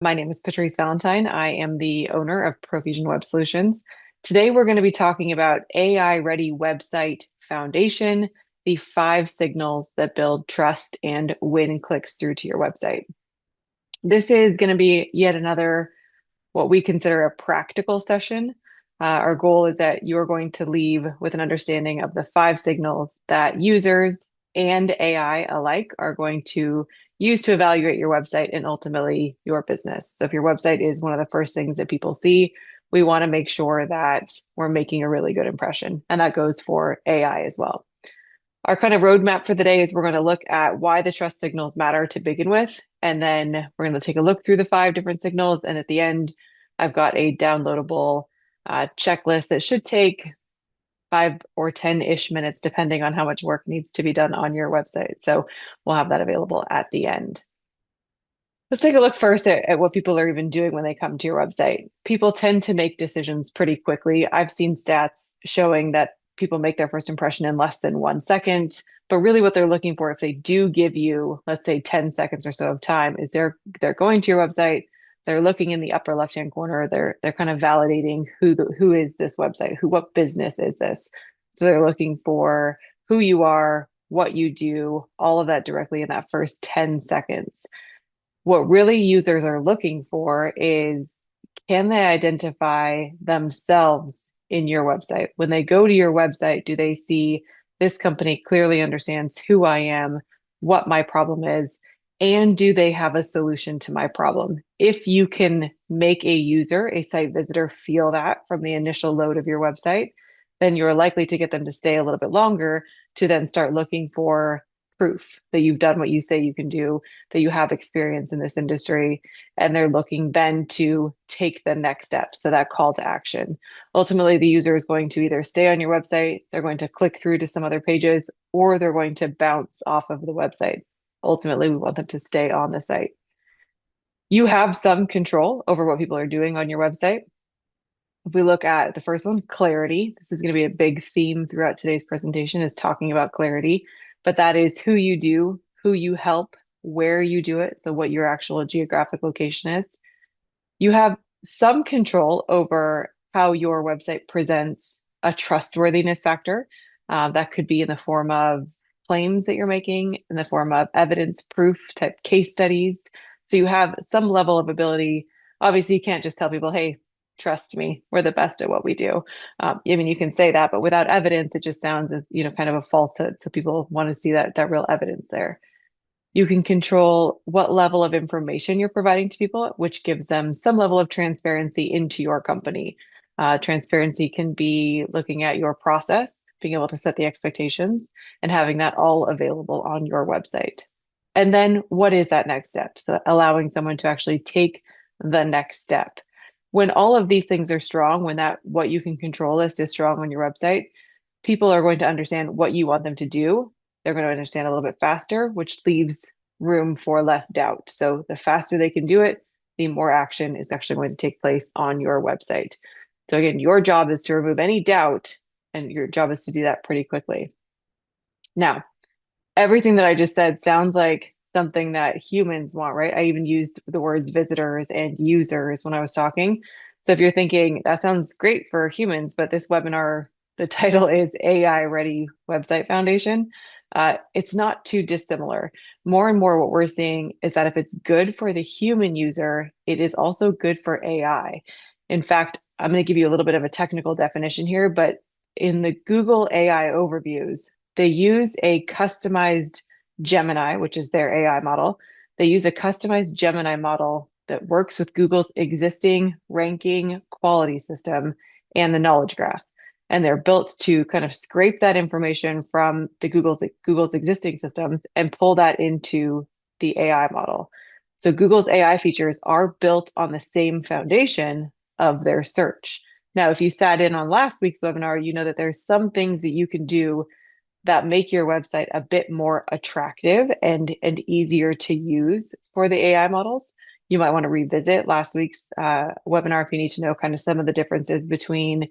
My name is Patrice Valentine. I am the owner of Profusion Web Solutions. Today, we're going to be talking about AI Ready Website Foundation, the five signals that build trust and win clicks through to your website. This is going to be yet another what we consider a practical session. Our goal is that you're going to leave with an understanding of the five signals that users and AI alike are going to use to evaluate your website and ultimately your business. So if your website is one of the first things that people see, we want to make sure that we're making a really good impression. And that goes for AI as well. Our kind of roadmap for the day is we're going to look at why the trust signals matter to begin with, and then we're going to take a look through the five different signals. And at the end, I've got a downloadable checklist that should take 5 or 10-ish minutes, depending on how much work needs to be done on your website. So we'll have that available at the end. Let's take a look first at what people are even doing when they come to your website. People tend to make decisions pretty quickly. I've seen stats showing that people make their first impression in less than 1 second. But really what they're looking for, if they do give you, let's say 10 seconds or so of time, is they're going to your website, they're looking in the upper left-hand corner, they're kind of validating who is this website, what business is this. So they're looking for who you are, what you do, all of that directly in that first 10 seconds. What really users are looking for is, can they identify themselves in your website? When they go to your website, do they see this company clearly understands who I am, what my problem is, and do they have a solution to my problem? If you can make a user, a site visitor, feel that from the initial load of your website, then you're likely to get them to stay a little bit longer to then start looking for proof that you've done what you say you can do, that you have experience in this industry, and they're looking then to take the next step. So that call to action. Ultimately, the user is going to either stay on your website, they're going to click through to some other pages, or they're going to bounce off of the website. Ultimately, we want them to stay on the site. You have some control over what people are doing on your website. If we look at the first one, clarity, this is going to be a big theme throughout today's presentation, is talking about clarity, but that is who you do, who you help, where you do it, so what your actual geographic location is. You have some control over how your website presents a trustworthiness factor. That could be in the form of claims that you're making, in the form of evidence proof type case studies. So you have some level of ability. Obviously, you can't just tell people, hey, trust me, we're the best at what we do. I mean, you can say that, but without evidence, it just sounds as, kind of a falsehood. So people want to see that real evidence there. You can control what level of information you're providing to people, which gives them some level of transparency into your company. Transparency can be looking at your process, being able to set the expectations, and having that all available on your website. And then what is that next step? So allowing someone to actually take the next step. When all of these things are strong, when that what you can control list is strong on your website, people are going to understand what you want them to do. They're going to understand a little bit faster, which leaves room for less doubt. So the faster they can do it, the more action is actually going to take place on your website. So again, your job is to remove any doubt, and your job is to do that pretty quickly. Now, everything that I just said sounds like something that humans want, right? I even used the words visitors and users when I was talking. So if you're thinking that sounds great for humans, but this webinar, the title is AI Ready Website Foundation. It's not too dissimilar. More and more, what we're seeing is that if it's good for the human user, it is also good for AI. In fact, I'm going to give you a little bit of a technical definition here, but in the Google AI overviews, they use a customized Gemini, which is their AI model. They use a customized Gemini model that works with Google's existing ranking quality system and the knowledge graph. And they're built to kind of scrape that information from the Google's existing systems and pull that into the AI model. So Google's AI features are built on the same foundation of their search. Now, if you sat in on last week's webinar, you know that there's some things that you can do that make your website a bit more attractive and easier to use for the AI models. You might want to revisit last week's webinar if you need to know kind of some of the differences between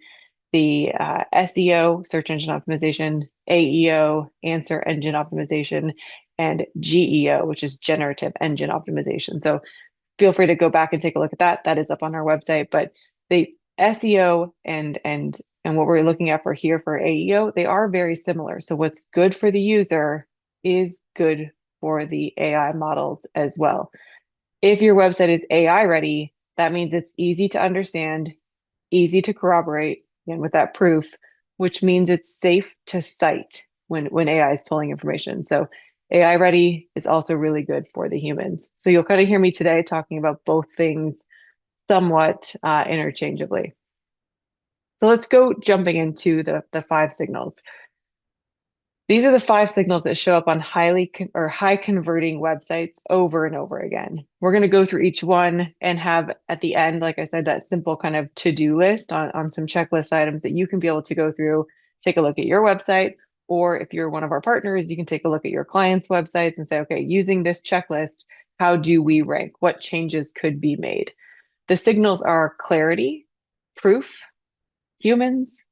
the SEO, search engine optimization, AEO, answer engine optimization, and GEO, which is generative engine optimization. So feel free to go back and take a look at that. That is up on our website. But the SEO and what we're looking at for here for AEO, they are very similar. So what's good for the user is good for the AI models as well. If your website is AI ready, that means it's easy to understand, easy to corroborate, and with that proof, which means it's safe to cite when AI is pulling information. So AI ready is also really good for the humans. So you'll kind of hear me today talking about both things somewhat interchangeably. So let's go jumping into the five signals. These are the five signals that show up on high converting websites over and over again. We're going to go through each one and have at the end, like I said, that simple kind of to-do list on some checklist items that you can be able to go through, take a look at your website, or if you're one of our partners, you can take a look at your clients' websites and say, okay, using this checklist, how do we rank? What changes could be made? The signals are clarity, proof, humans,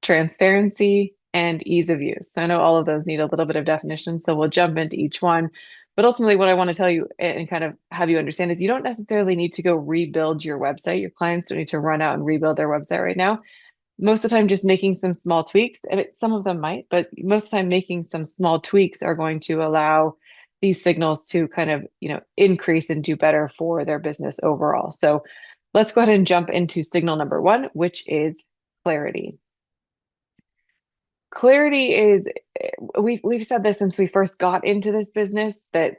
transparency, and ease of use. I know all of those need a little bit of definition, so we'll jump into each one. But ultimately, what I want to tell you and kind of have you understand is you don't necessarily need to go rebuild your website. Your clients don't need to run out and rebuild their website right now. Most of the time, just making some small tweaks, and some of them might, but most of the time, making some small tweaks are going to allow these signals to kind of, increase and do better for their business overall. So let's go ahead and jump into signal number one, which is clarity. Clarity is we've said this since we first got into this business that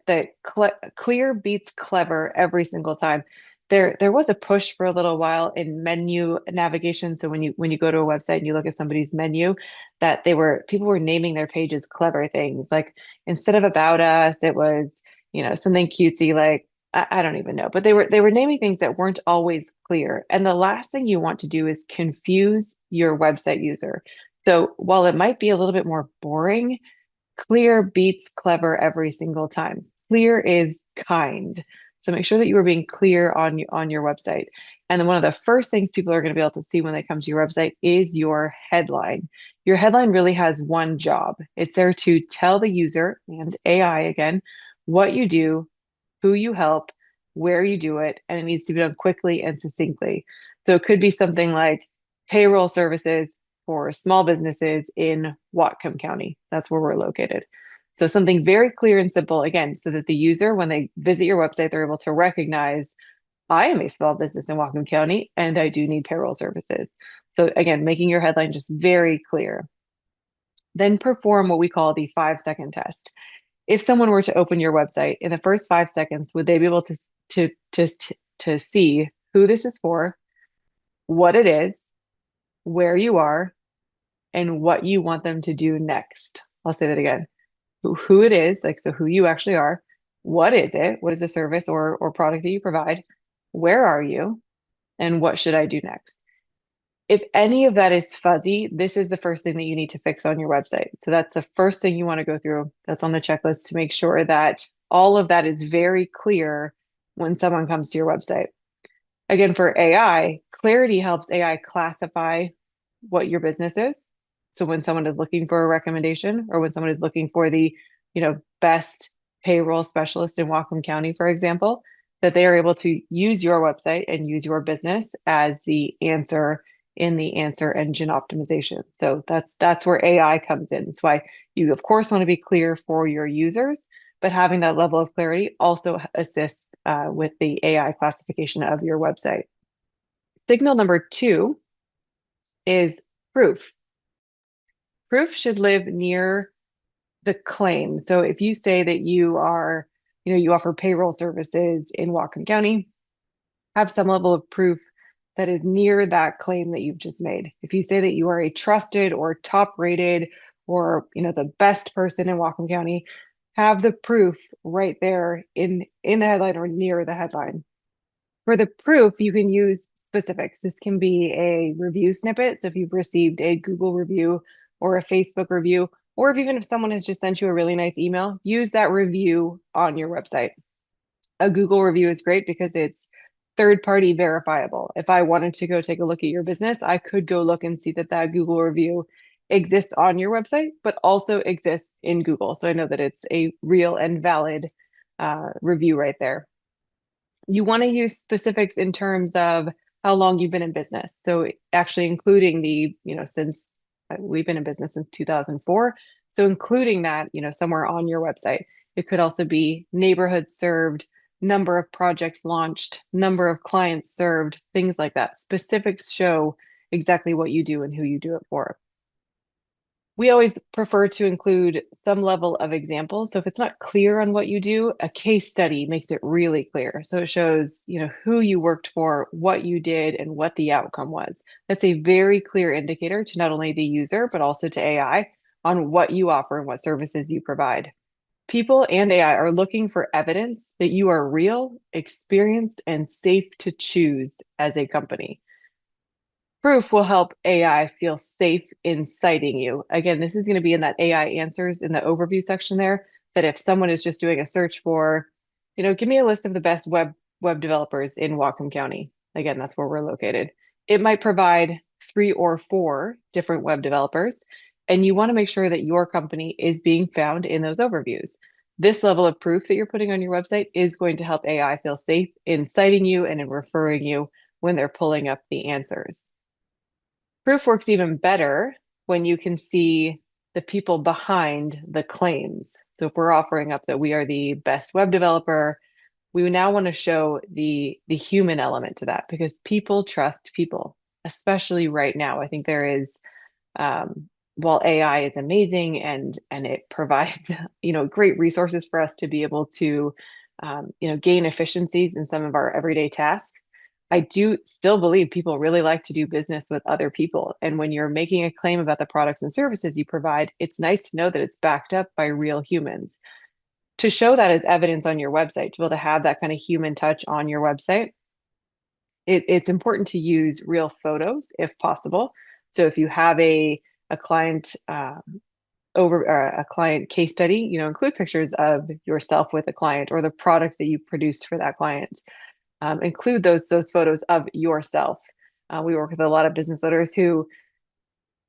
clear beats clever every single time. There was a push for a little while in menu navigation. So when you go to a website and you look at somebody's menu, that people were naming their pages clever things. Like instead of about us, it was, something cutesy like I don't even know, but they were naming things that weren't always clear. And the last thing you want to do is confuse your website user. So while it might be a little bit more boring, clear beats clever every single time. Clear is kind. So make sure that you are being clear on your website. And then one of the first things people are going to be able to see when they come to your website is your headline. Your headline really has one job. It's there to tell the user and AI again what you do, who you help, where you do it, and it needs to be done quickly and succinctly. So it could be something like payroll services for small businesses in Whatcom County. That's where we're located. So something very clear and simple, again, so that the user, when they visit your website, they're able to recognize, I am a small business in Whatcom County and I do need payroll services. So again, making your headline just very clear. Then perform what we call the 5-second test. If someone were to open your website in the first 5 seconds, would they be able to see who this is for, what it is, where you are, and what you want them to do next? I'll say that again. Who it is, like so who you actually are, what is it? What is the service or product that you provide? Where are you? And what should I do next? If any of that is fuzzy, this is the first thing that you need to fix on your website. So that's the first thing you want to go through. That's on the checklist to make sure that all of that is very clear when someone comes to your website. Again, for AI, clarity helps AI classify what your business is. So when someone is looking for a recommendation or when someone is looking for the, best payroll specialist in Whatcom County, for example, that they are able to use your website and use your business as the answer in the answer engine optimization. So that's where AI comes in. That's why you, of course, want to be clear for your users, but having that level of clarity also assists with the AI classification of your website. Signal number two is proof. Proof should live near the claim. So if you say that you are, you offer payroll services in Whatcom County, have some level of proof that is near that claim that you've just made. If you say that you are a trusted or top rated or, the best person in Whatcom County, have the proof right there in the headline or near the headline. For the proof, you can use specifics. This can be a review snippet. So if you've received a Google review or a Facebook review, or even if someone has just sent you a really nice email, use that review on your website. A Google review is great because it's third-party verifiable. If I wanted to go take a look at your business, I could go look and see that Google review exists on your website, but also exists in Google. So I know that it's a real and valid review right there. You want to use specifics in terms of how long you've been in business. So actually including the, since we've been in business since 2004. So including that, somewhere on your website. It could also be neighborhoods served, number of projects launched, number of clients served, things like that. Specifics show exactly what you do and who you do it for. We always prefer to include some level of examples. So if it's not clear on what you do, a case study makes it really clear. So it shows, who you worked for, what you did, and what the outcome was. That's a very clear indicator to not only the user, but also to AI on what you offer and what services you provide. People and AI are looking for evidence that you are real, experienced, and safe to choose as a company. Proof will help AI feel safe in citing you. Again, this is going to be in that AI answers in the overview section there, that if someone is just doing a search for, give me a list of the best web developers in Whatcom County. Again, that's where we're located. It might provide 3 or 4 different web developers, and you want to make sure that your company is being found in those overviews. This level of proof that you're putting on your website is going to help AI feel safe in citing you and in referring you when they're pulling up the answers. Proof works even better when you can see the people behind the claims. So if we're offering up that we are the best web developer, we now want to show the human element to that because people trust people, especially right now. I think there is while AI is amazing and it provides great resources for us to be able to gain efficiencies in some of our everyday tasks. I do still believe people really like to do business with other people. And when you're making a claim about the products and services you provide, it's nice to know that it's backed up by real humans. To show that as evidence on your website, to be able to have that kind of human touch on your website, it's important to use real photos if possible. So if you have a client over a client case study, include pictures of yourself with a client or the product that you produced for that client. Include those photos of yourself. We work with a lot of business owners who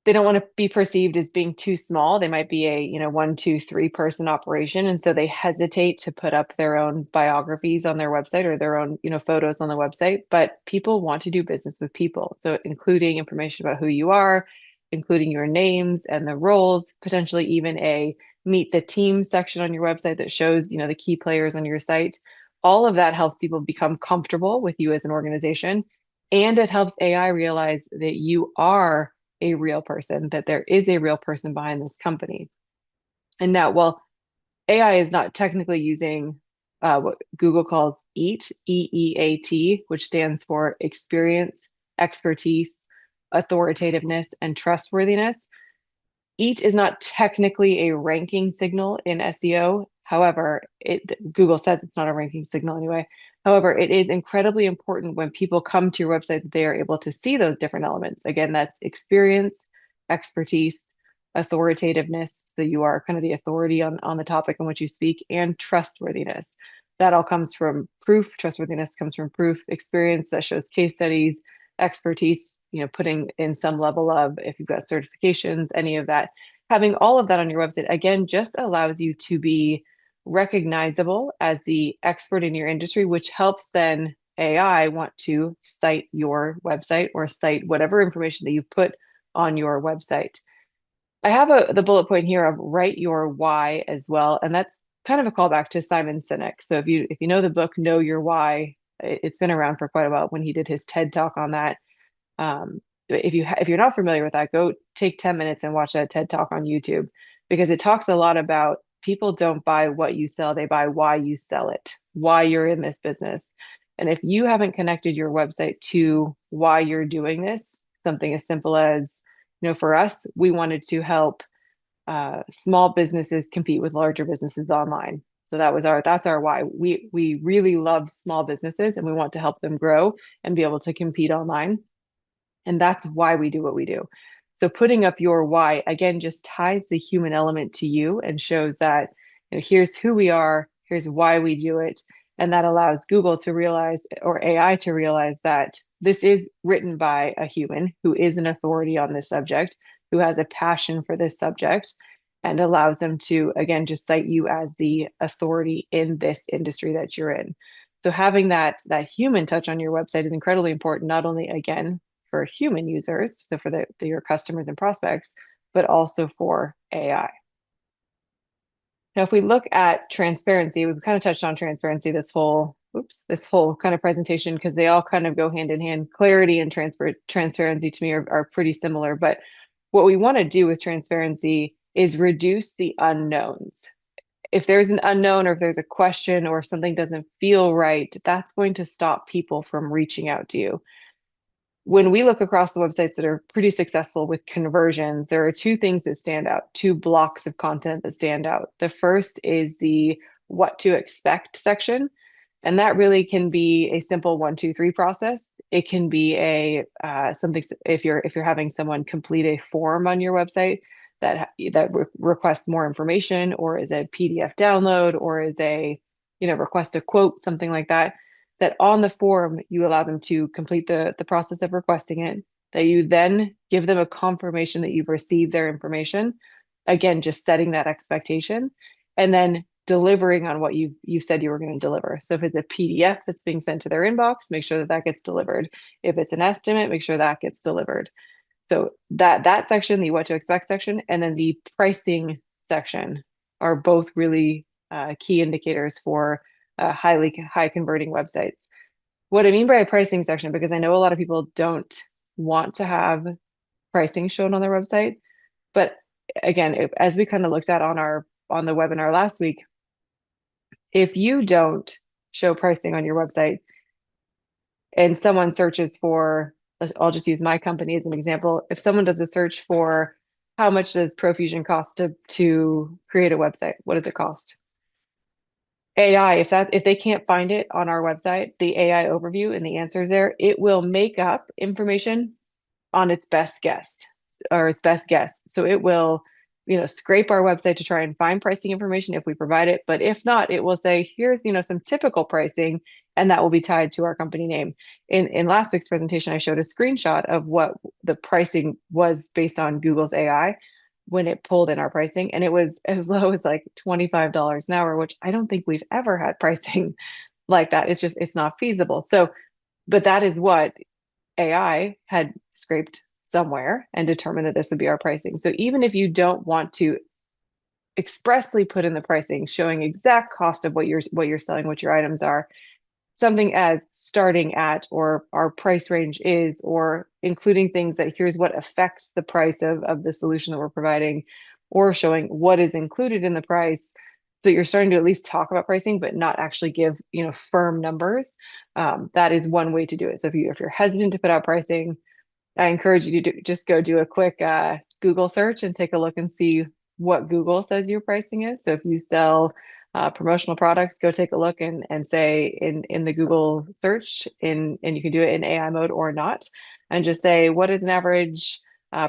they don't want to be perceived as being too small. They might be a, 1, 2, 3 person operation. And so they hesitate to put up their own biographies on their website or their own, photos on the website. But people want to do business with people. So including information about who you are, including your names and the roles, potentially even a meet the team section on your website that shows, the key players on your site. All of that helps people become comfortable with you as an organization. And it helps AI realize that you are a real person, that there is a real person behind this company. And now, well, AI is not technically using what Google calls EAT, EEAT, which stands for experience, expertise, authoritativeness, and trustworthiness. EAT is not technically a ranking signal in SEO. However, Google says it's not a ranking signal anyway. However, it is incredibly important when people come to your website that they are able to see those different elements. Again, that's experience, expertise, authoritativeness. So you are kind of the authority on the topic in which you speak, and trustworthiness. That all comes from proof. Trustworthiness comes from proof. Experience that shows case studies, expertise, putting in some level of if you've got certifications, any of that. Having all of that on your website, again, just allows you to be recognizable as the expert in your industry, which helps then AI want to cite your website or cite whatever information that you put on your website. I have the bullet point here of write your why as well, and that's kind of a callback to Simon Sinek. So if you know the book Know Your Why, it's been around for quite a while when he did his TED talk on that. If you're not familiar with that, go take 10 minutes and watch that TED talk on YouTube because it talks a lot about people don't buy what you sell, they buy why you sell it, why you're in this business. And if you haven't connected your website to why you're doing this, something as simple as, for us, we wanted to help small businesses compete with larger businesses online. So that's our why. We really love small businesses and we want to help them grow and be able to compete online. And that's why we do what we do. So putting up your why again just ties the human element to you and shows that here's who we are, here's why we do it. And that allows Google to realize or AI to realize that this is written by a human who is an authority on this subject, who has a passion for this subject, and allows them to, again, just cite you as the authority in this industry that you're in. So having that human touch on your website is incredibly important, not only again for human users, so for your customers and prospects, but also for AI. Now, if we look at transparency, we've kind of touched on transparency this whole kind of presentation because they all kind of go hand in hand. Clarity and transparency to me are pretty similar, but what we want to do with transparency is reduce the unknowns. If there's an unknown or if there's a question or if something doesn't feel right, that's going to stop people from reaching out to you. When we look across the websites that are pretty successful with conversions, there are two things that stand out, two blocks of content that stand out. The first is the what to expect section. And that really can be a simple 1, 2, 3 process. It can be a something if you're having someone complete a form on your website that requests more information, or is a PDF download, or is a request a quote, something like that. That on the form you allow them to complete the process of requesting it. That you then give them a confirmation that you've received their information. Again, just setting that expectation, and then delivering on what you said you were going to deliver. So if it's a PDF that's being sent to their inbox, make sure that that gets delivered. If it's an estimate, make sure that gets delivered. So that section, the what to expect section, and then the pricing section are both really key indicators for high converting websites. What I mean by a pricing section, because I know a lot of people don't want to have pricing shown on their website, but again, as we kind of looked at on the webinar last week, if you don't show pricing on your website and someone searches for, I'll just use my company as an example. If someone does a search for how much does Profusion cost to create a website, what does it cost? AI, if they can't find it on our website, the AI overview and the answers there, it will make up information on its best guess or its best guess. So it will, scrape our website to try and find pricing information if we provide it. But if not, it will say, here's, some typical pricing, and that will be tied to our company name. In last week's presentation, I showed a screenshot of what the pricing was based on Google's AI when it pulled in our pricing, and it was as low as like $25 an hour, which I don't think we've ever had pricing like that. It's not feasible. So, but that is what AI had scraped somewhere and determined that this would be our pricing. So even if you don't want to expressly put in the pricing showing exact cost of what you're selling, what your items are, something as starting at or our price range is, or including things that here's what affects the price of the solution that we're providing, or showing what is included in the price. So you're starting to at least talk about pricing, but not actually give, firm numbers. That is one way to do it. So if you're hesitant to put out pricing, I encourage you to just go do a quick Google search and take a look and see what Google says your pricing is. So if you sell promotional products, go take a look and say in the Google search and you can do it in AI mode or not, and just say what is an average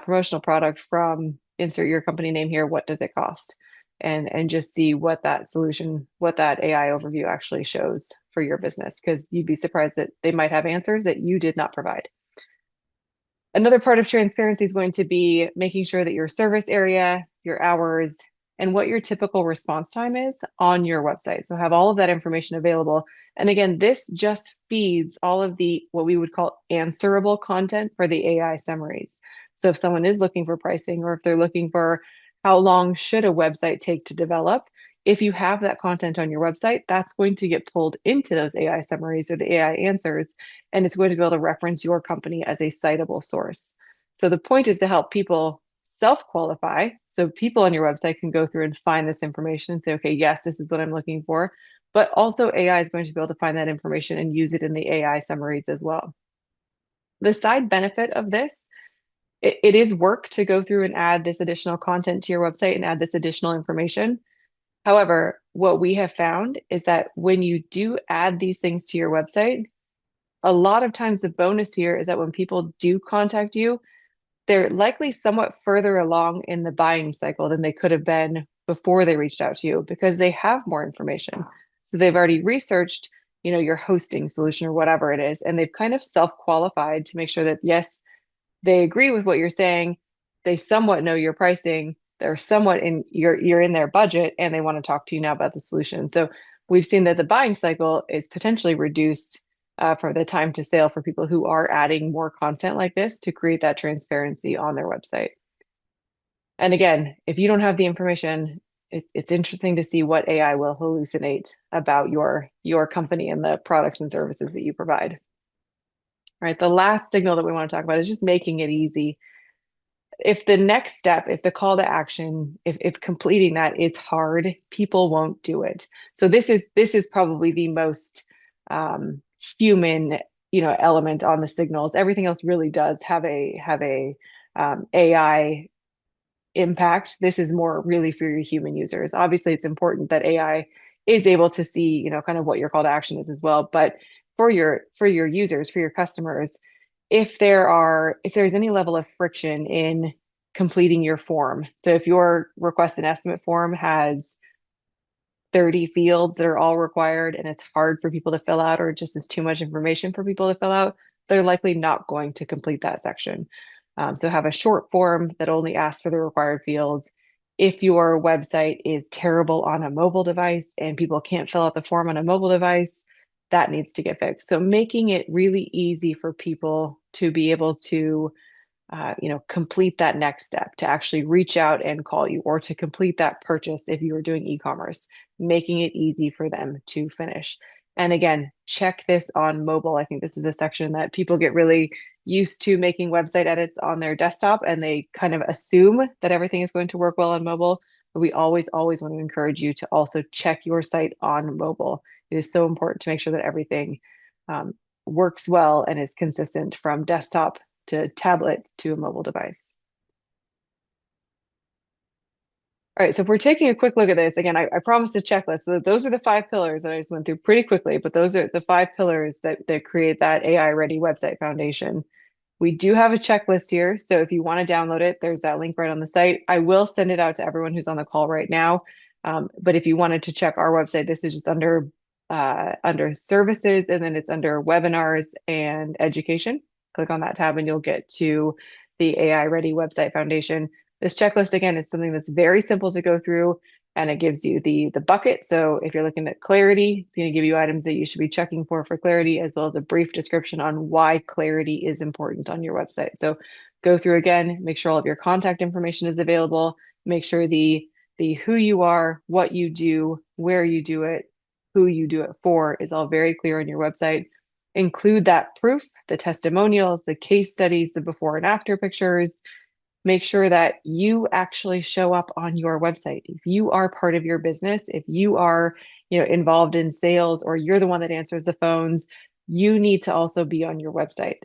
promotional product from insert your company name here. What does it cost? And just see what that AI overview actually shows for your business, because you'd be surprised that they might have answers that you did not provide. Another part of transparency is going to be making sure that your service area, your hours, and what your typical response time is on your website. So have all of that information available. And again, this just feeds all of the what we would call answerable content for the AI summaries. So if someone is looking for pricing, or if they're looking for how long should a website take to develop, if you have that content on your website, that's going to get pulled into those AI summaries or the AI answers, and it's going to be able to reference your company as a citable source. So the point is to help people self-qualify. So people on your website can go through and find this information and say, okay, yes, this is what I'm looking for. But also AI is going to be able to find that information and use it in the AI summaries as well. The side benefit of this, it is work to go through and add this additional content to your website and add this additional information. However, what we have found is that when you do add these things to your website, a lot of times the bonus here is that when people do contact you, they're likely somewhat further along in the buying cycle than they could have been before they reached out to you, because they have more information. So they've already researched, your hosting solution or whatever it is, and they've kind of self-qualified to make sure that yes, they agree with what you're saying, they somewhat know your pricing, they're somewhat you're in their budget, and they want to talk to you now about the solution. So we've seen that the buying cycle is potentially reduced for the time to sale for people who are adding more content like this to create that transparency on their website. And again, if you don't have the information, it's interesting to see what AI will hallucinate about your company and the products and services that you provide. All right, the last signal that we want to talk about is just making it easy. If the next step, if the call to action, if completing that is hard, people won't do it. So this is probably the most human, element on the signals. Everything else really does have a AI impact. This is more really for your human users. Obviously, it's important that AI is able to see, kind of what your call to action is as well. But for your users, for your customers, if there's any level of friction in completing your form. So if your request and estimate form has 30 fields that are all required and it's hard for people to fill out or just is too much information for people to fill out, they're likely not going to complete that section. So have a short form that only asks for the required fields. If your website is terrible on a mobile device and people can't fill out the form on a mobile device, that needs to get fixed. So making it really easy for people to be able to complete that next step, to actually reach out and call you, or to complete that purchase if you are doing e-commerce, making it easy for them to finish. And again, check this on mobile. I think this is a section that people get really used to making website edits on their desktop, and they kind of assume that everything is going to work well on mobile. But we always, always want to encourage you to also check your site on mobile. It is so important to make sure that everything works well and is consistent from desktop to tablet to a mobile device. All right, so if we're taking a quick look at this, again, I promised a checklist. So those are the 5 pillars that I just went through pretty quickly, but those are the 5 pillars that create that AI-ready website foundation. We do have a checklist here, so if you want to download it, there's that link right on the site. I will send it out to everyone who's on the call right now. But if you wanted to check our website, this is just under services, and then it's under webinars and education. Click on that tab and you'll get to the AI Ready Website Foundation. This checklist, again, is something that's very simple to go through, and it gives you the bucket. So if you're looking at clarity, it's going to give you items that you should be checking for clarity, as well as a brief description on why clarity is important on your website. So go through again, make sure all of your contact information is available, make sure the who you are, what you do, where you do it, who you do it for is all very clear on your website. Include that proof, the testimonials, the case studies, the before and after pictures. Make sure that you actually show up on your website. If you are part of your business, if you are, involved in sales, or you're the one that answers the phones, you need to also be on your website.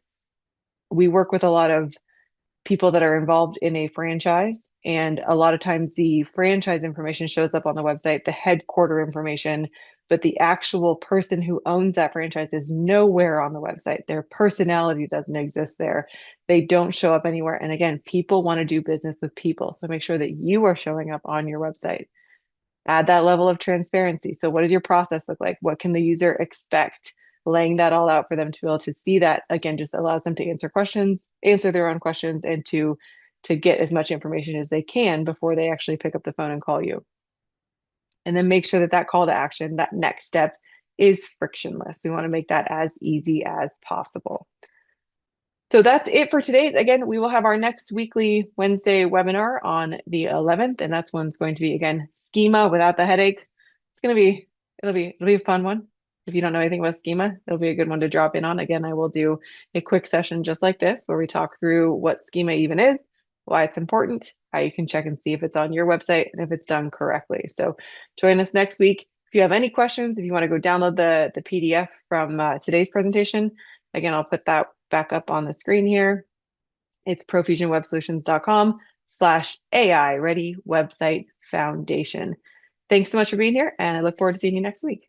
We work with a lot of people that are involved in a franchise. And a lot of times the franchise information shows up on the website, the headquarter information, but the actual person who owns that franchise is nowhere on the website. Their personality doesn't exist there. They don't show up anywhere. And again, people want to do business with people. So make sure that you are showing up on your website. Add that level of transparency. So what does your process look like? What can the user expect? Laying that all out for them to be able to see that, again, just allows them to answer their own questions, and to get as much information as they can before they actually pick up the phone and call you. And then make sure that that call to action, that next step, is frictionless. We want to make that as easy as possible. So that's it for today. Again, we will have our next weekly Wednesday webinar on the 11th, and that's when it's going to be, again, schema without the headache. It'll be a fun one. If you don't know anything about schema, it'll be a good one to drop in on. Again, I will do a quick session just like this where we talk through what schema even is, why it's important, how you can check and see if it's on your website, and if it's done correctly. So join us next week. If you have any questions, if you want to go download the PDF from today's presentation, again, I'll put that back up on the screen here. It's profusionwebsolutions.com/AI Ready Website Foundation. Thanks so much for being here, and I look forward to seeing you next week.